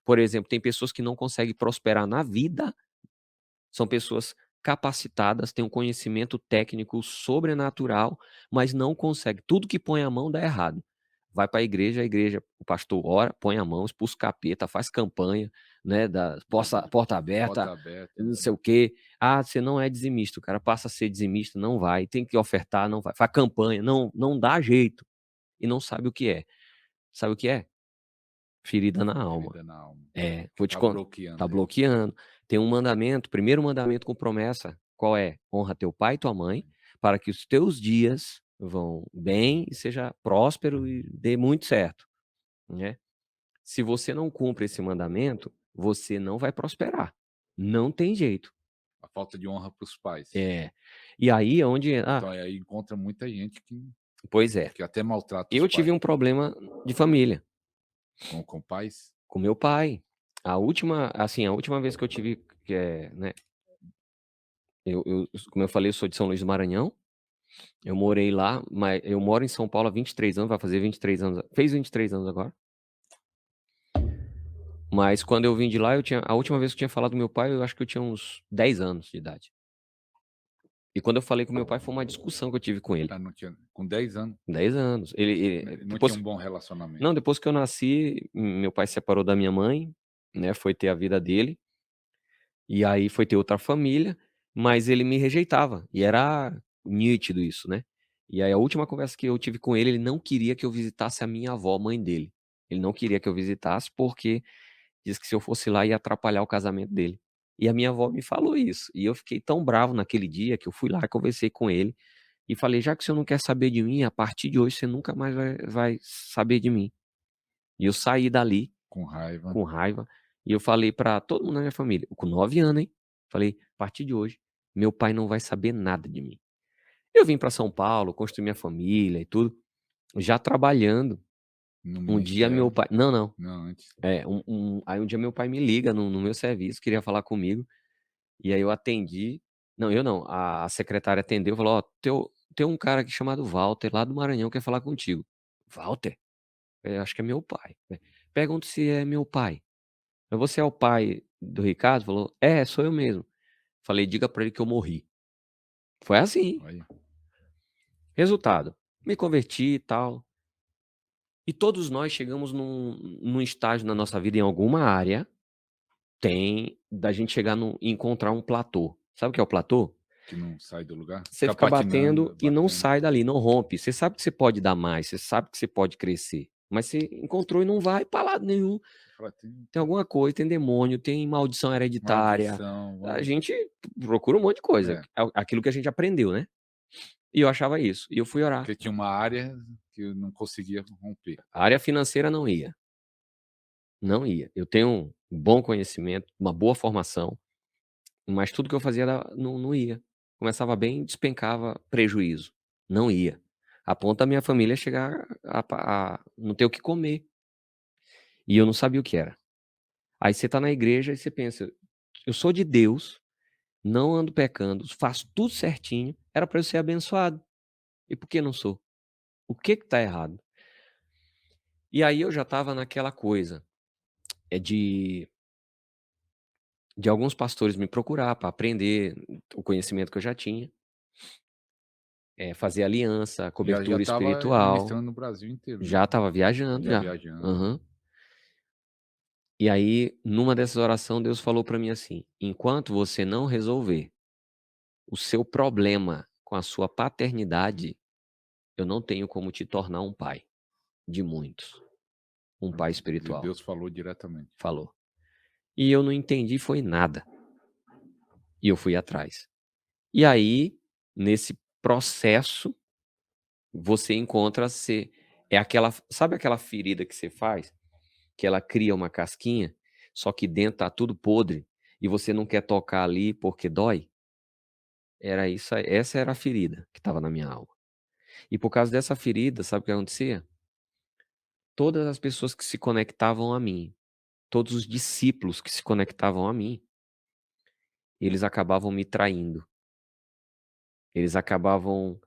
Por exemplo, tem pessoas que não conseguem prosperar na vida, são pessoas capacitadas, têm um conhecimento técnico sobrenatural, mas não conseguem. Tudo que põe a mão dá errado. Vai para a igreja, o pastor ora, põe a mão, expulsa o capeta, faz campanha, né, da porta aberta, Porta aberta. não sei o quê. Ah, você não é dizimista, o cara passa a ser dizimista, não vai, tem que ofertar, não vai, faz campanha, não dá jeito, e não sabe o que é. Sabe o que é? Ferida na alma. Ferida na alma. É, Que vou te tá contar, tá bloqueando ele. bloqueando. Tem um mandamento, primeiro mandamento com promessa, qual é? Honra teu pai e tua mãe, para que os teus dias vão bem e seja próspero e dê muito certo, né. Se você não cumpre esse mandamento, você não vai prosperar, não tem jeito. A falta de honra para os pais. É. E aí é onde Então aí encontra muita gente pois é, que até maltrata os eu tive pais. um problema de família, Com pais? com meu pai. A última vez que eu tive, né, como eu falei, eu sou de São Luís do Maranhão. Eu morei lá, mas eu moro em São Paulo há 23 anos, vai fazer 23 anos, fez 23 anos agora. Mas quando eu vim de lá, a última vez que eu tinha falado com meu pai, eu acho que eu tinha uns 10 anos de idade. E quando eu falei com meu pai, foi uma discussão que eu tive com ele. Ah, não tinha com 10 anos, 10 anos. não tinha um bom relacionamento. Não, depois que eu nasci, meu pai se separou da minha mãe, né, foi ter a vida dele, e aí foi ter outra família, mas ele me rejeitava, e era nítido isso, né. E aí a última conversa que eu tive com ele, ele não queria que eu visitasse a minha avó, mãe dele. Ele não queria que eu visitasse, porque disse que se eu fosse lá ia atrapalhar o casamento dele. E a minha avó me falou isso, e eu fiquei tão bravo naquele dia que eu fui lá, conversei com ele e falei: "Já que o senhor não quer saber de mim, a partir de hoje você nunca mais vai saber de mim". E eu saí dali Com raiva. com raiva, e eu falei pra todo mundo na minha família, com 9 anos, hein, falei: "A partir de hoje, meu pai não vai saber nada de mim". Eu vim pra São Paulo, construí minha família e tudo, já trabalhando. No Um dia meu ministério. pai não. Não, antes. Aí um dia meu pai me liga no meu serviço, queria falar comigo, e aí eu atendi. Não, eu não, a secretária atendeu e falou: "Ó, tem um cara aqui chamado Walter, lá do Maranhão, quer falar contigo". "Walter?" Acho que é meu pai". "Pergunta se é meu pai". "Mas você é o pai do Ricardo?" Falou: "É, sou eu mesmo". Falei: "Diga pra ele que eu morri". Foi assim. Olha, Resultado, me converti e tal, e todos nós chegamos num estágio na nossa vida, em alguma área, tem da gente chegar e encontrar um platô. Sabe o que é o platô? que não sai do lugar. Você Fica fica patinando, batendo e não batendo. sai dali, não rompe. Você sabe que você pode dar mais, você sabe que você pode crescer, mas você encontrou e não vai pra lado nenhum. Fala, tem Tem alguma coisa, tem demônio, tem maldição hereditária. maldição, A vamos. gente procura um monte de coisa, É, aquilo que a gente aprendeu, né. E eu achava isso, e eu fui orar. porque tinha uma área que eu não conseguia romper. A área financeira não ia, não ia. Eu tenho um bom conhecimento, uma boa formação, mas tudo que eu fazia não ia. Começava bem, despencava prejuízo, não ia. A ponto da minha família chegar a não ter o que comer, e eu não sabia o que era. Aí você tá na igreja e você pensa: "Eu sou de Deus, não ando pecando, faço tudo certinho, era para eu ser abençoado, e por que não sou? O que que tá errado?". E aí eu já estava naquela coisa, é de alguns pastores me procurar para aprender o conhecimento que eu já tinha, fazer aliança, Já cobertura estava espiritual, ministrando no Brasil inteiro, né. já estava viajando Já já. viajando. Aham. E aí, numa dessas oração, Deus falou para mim assim: "Enquanto você não resolver o seu problema com a sua paternidade, eu não tenho como te tornar um pai de muitos, um pai espiritual", Deus falou diretamente. falou. E eu não entendi foi nada, e eu fui atrás. E aí, nesse processo, você encontra se é aquela, sabe aquela ferida que você faz, que ela cria uma casquinha, só que dentro tá tudo podre, e você não quer tocar ali porque dói? Era isso aí, essa era a ferida que estava na minha alma. E por causa dessa ferida, sabe o que acontecia? Todas as pessoas que se conectavam a mim, todos os discípulos que se conectavam a mim, eles acabavam me traindo, eles acabavam,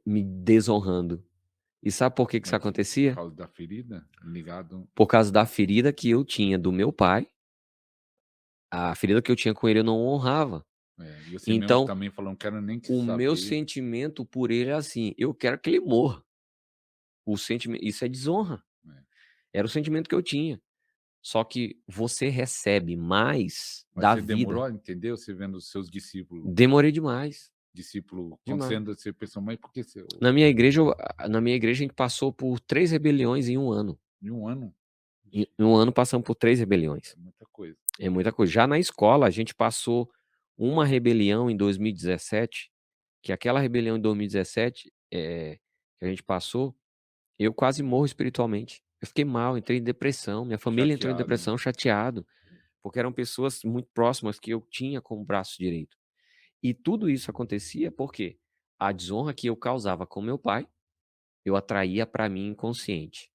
me desonrando. E sabe por que isso Mas por acontecia? causa da ferida? Ligado Por causa da ferida que eu tinha do meu pai, a ferida que eu tinha com ele eu não honrava. e você mesmo Então, também falou: "Não quero nem que o meu saber". sentimento por ele é assim: eu quero que ele morra. Isso é desonra. É. Era o sentimento que eu tinha. Só que você recebe mais Mas da você demorou vida. a entender, você vendo os seus discípulos Demorei demais, demais. acontecendo, você pensou: "Mas por que seu Na minha igreja a gente passou por 3 rebeliões em 1 ano. em um ano?". Em 1 ano passamos por 3 rebeliões. É muita coisa. É muita coisa. Já na escola a gente passou uma rebelião em 2017, que aquela rebelião em 2017, que a gente passou, eu quase morro espiritualmente. Eu fiquei mal, entrei em depressão, minha família entrou em Chateado, né. depressão, chateado, porque eram pessoas muito próximas que eu tinha como braço direito. E tudo isso acontecia porque a desonra que eu causava com meu pai, eu atraía para mim inconsciente,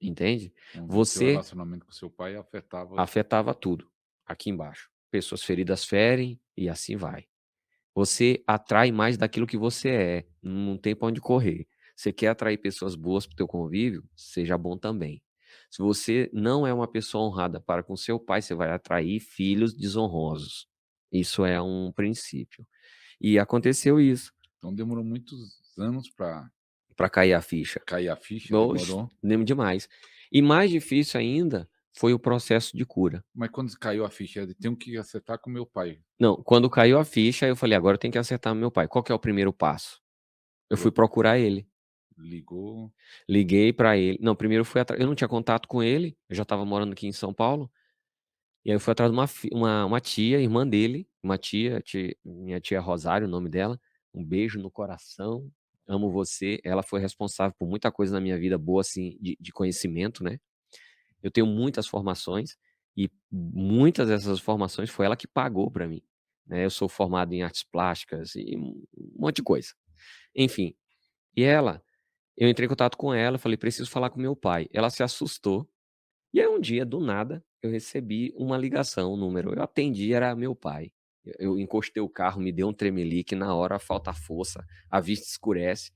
entende? Então o seu Você relacionamento com seu pai afetava. afetava tudo, aqui embaixo. Pessoas feridas ferem e assim vai. Você atrai mais daquilo que você é, não tem pra onde correr. Você quer atrair pessoas boas para o teu convívio? Seja bom também. Se você não é uma pessoa honrada para com seu pai, você vai atrair filhos desonrosos. Isso é um princípio. E aconteceu isso, Então demorou muitos anos para para cair a ficha. cair a ficha, Oxe, demorou. lembro demais. E mais difícil ainda foi o processo de cura. Mas quando caiu a ficha, eu tenho que acertar com meu pai. Não, quando caiu a ficha, eu falei: "Agora eu tenho que acertar meu pai". Qual que é o primeiro passo? Eu fui Pro procurar ele. ligou, Liguei pra ele não, primeiro eu fui atra eu não tinha contato com ele, eu já estava morando aqui em São Paulo, e aí eu fui atrás de uma tia, irmã dele, uma minha tia Rosário, o nome dela, um beijo no coração, amo você. Ela foi responsável por muita coisa na minha vida boa, assim, de conhecimento, né. Eu tenho muitas formações, e muitas dessas formações foi ela que pagou pra mim, né. Eu sou formado em artes plásticas e um monte de coisa. Enfim, e eu entrei em contato com ela, falei: "Preciso falar com meu pai". Ela se assustou, e aí um dia, do nada, eu recebi uma ligação, um número, eu atendi, era meu pai. Eu encostei o carro, me deu um tremelique, na hora falta força, a vista escurece,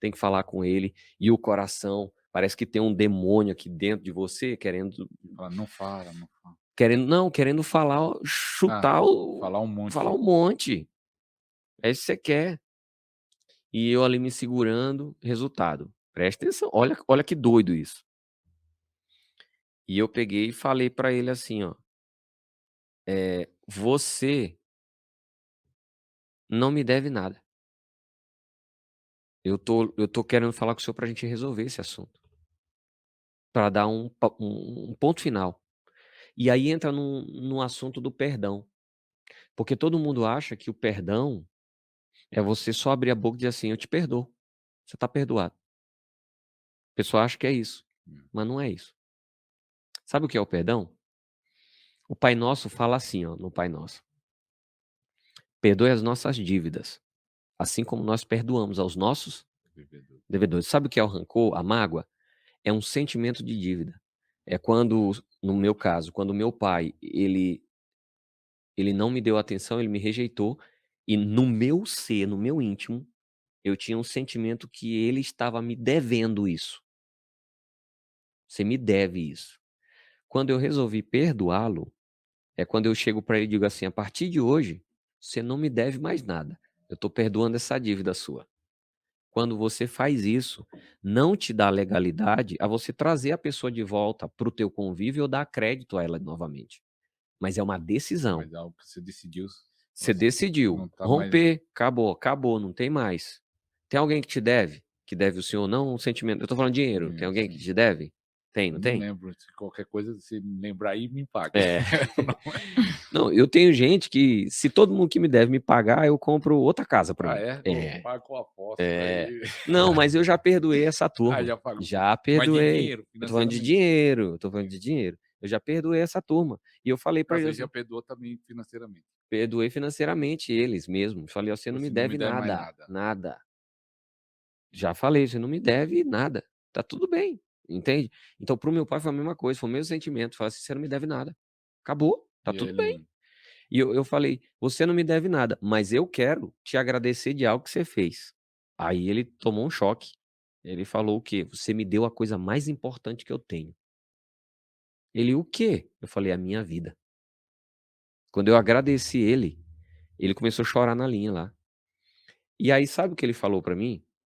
tem que falar com ele, e o coração, parece que tem um demônio aqui dentro de você fala: "Não fala, não fala". querendo falar, Ah, chutar o falar um falar monte. um monte. É isso que você quer. E eu ali me segurando, resultado, presta atenção, olha que doido isso. E eu peguei e falei pra ele assim, ó: "Você não me deve nada. Eu tô querendo falar com o senhor pra gente resolver esse assunto, pra dar um ponto final". E aí entra num assunto do perdão, porque todo mundo acha que o perdão é você só abrir a boca e dizer assim: "Eu te perdoo, você tá perdoado". A pessoa acha que é isso, Hum. mas não é isso. Sabe o que é o perdão? O Pai Nosso fala assim, ó, no Pai Nosso: "Perdoe as nossas dívidas, assim como nós perdoamos aos nossos Bebedouro. devedores". Sabe o que é o rancor, a mágoa? É um sentimento de dívida. É quando, no meu caso, quando meu pai, ele não me deu atenção, ele me rejeitou, e no meu ser, no meu íntimo, eu tinha um sentimento que ele estava me devendo isso. Você me deve isso. Quando eu resolvi perdoá-lo, é quando eu chego para ele e digo assim: "A partir de hoje, você não me deve mais nada. Eu estou perdoando essa dívida sua". Quando você faz isso, não te dá legalidade a você trazer a pessoa de volta para o teu convívio ou dar crédito a ela novamente, mas é uma decisão. Mas é algo que você decidiu, Você você decidiu não tá mais. romper, acabou, acabou, não tem mais. Tem alguém que te deve? Que deve o senhor não um sentimento, eu tô falando dinheiro, tem alguém que Assim, te deve? Tem, não não tem? lembro, se qualquer coisa, se lembrar aí, me pague. É. Não é. Não, eu tenho gente que, se todo mundo que me deve me pagar, eu compro outra casa pra Ah, mim. é? Ô, É, paga com aposta é. daí. Não, mas eu já perdoei essa Ah, turma, já pagou. já Mas de perdoei. dinheiro, Eu tô falando de financeiramente. dinheiro, eu tô falando de dinheiro. Eu já perdoei essa turma. E eu falei pra Às ele vezes já assim, perdoou também financeiramente. perdoei financeiramente eles mesmo, falei: "Você não me Você não me deve der mais nada, nada. nada". Já falei: "Você não me deve nada, tá tudo bem", entende? Então para o meu pai foi a mesma coisa, foi o mesmo sentimento, falar assim: "Você não me deve nada, acabou, tá E aí tudo bem". ele E eu falei: "Você não me deve nada, mas eu quero te agradecer de algo que você fez". Aí ele tomou um choque. Ele falou o quê? "Você me deu a coisa mais importante que eu tenho". Ele: "O quê?" Eu falei: "A minha vida". Quando eu agradeci ele, ele começou a chorar na linha lá. E aí sabe o que ele falou pra mim?